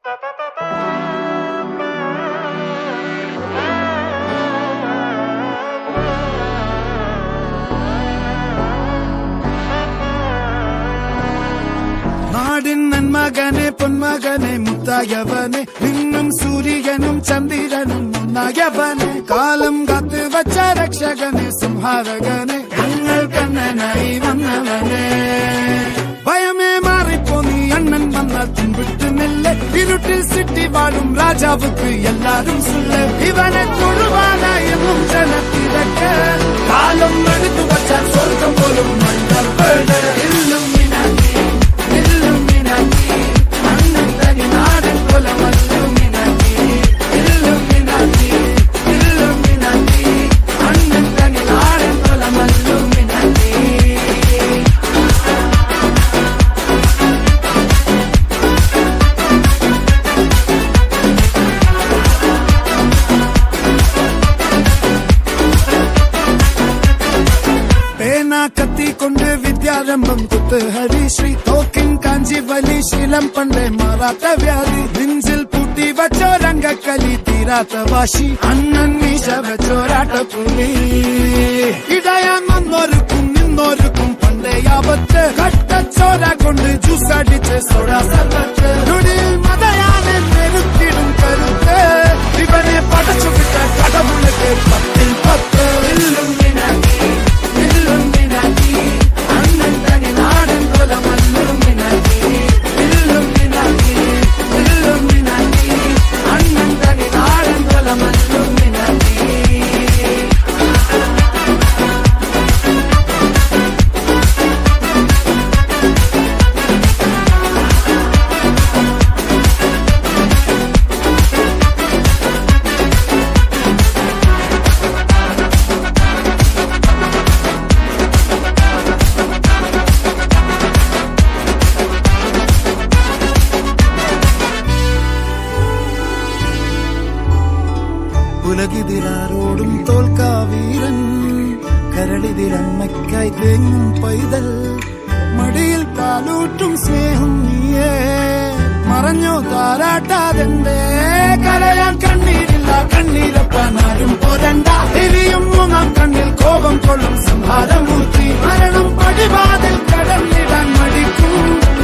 നാടിൻ നന്മകനെ പൊന്മകനെ മുത്തായവനെ നിന്നും സൂര്യനും ചന്ദ്രനും ഒന്നായവനെ കാലം കാത്ത് വച്ച രക്ഷകനെ സംഹാരകനെ ഞങ്ങൾ കണ്ണനായി വന്നവനെ ഭയമേ മാറിപ്പോ നീ അണ്ണൻ വന്നാൽ പിൻവിട്ട് നെല്ല് ഇരുട്ടിൽ സിറ്റി വാഴും രാജാവുക്ക് എല്ലാരും സുല്ല് ഇവനെ തൊഴുവാനായി എന്നും ജനത്തിരക്ക് കാലം എടുത്തു വച്ചാൽ സ്വർഗം പോലും മണ്ണർപ്പേട് കത്തിക്കൊണ്ട് വിദ്യാരംഭം കുത്ത് ഹരിശ്രീ തോക്കിൻ കാഞ്ചി വലി ശീലം പണ്ടേ മാറാത്ത വ്യാധി നെഞ്ചിൽ പൂട്ടി വച്ചോരംഗക്കലി തീരാത്ത വാശി അണ്ണൻ മീശ വെച്ചോരാട്ടപ്പുലി ഇടയാൻ വന്നോർക്കും നിന്നോർക്കും പണ്ടേ ആപത്ത് കട്ടച്ചോര കൊണ്ട് ജ്യൂസ് അടിച്ച് സോഡാ സർവത്ത് നുടിയിൽ മതയാനെ നെരുത്തിടും കരുത്ത് ഇവനെ പടച്ചു വിട്ട കടവുളക്ക് 10-10 ഉലകിതിരാരോടും തോൽക്കാവീരൻ കരളിതിരമ്മയ്ക്കായി തേങ്ങും പൈതൽ മടിയിൽ പാലൂട്ടും സ്നേഹം നീയേ മറഞ്ഞോ താരാട്ടാതെന്തേ കരയാൻ കണ്ണീരില്ല കണ്ണീരപ്പാനാരും പോരണ്ട എരിയും മൂന്നാം കണ്ണിൽ കോപം കൊള്ളും സംഹാരമൂർത്തി മരണം പടിവാതിൽ കടന്നിടാൻ മടിക്കും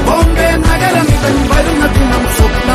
ബോംബെ നഗരം ഇവൻ വരുന്ന ദിനം സ്വപ്ന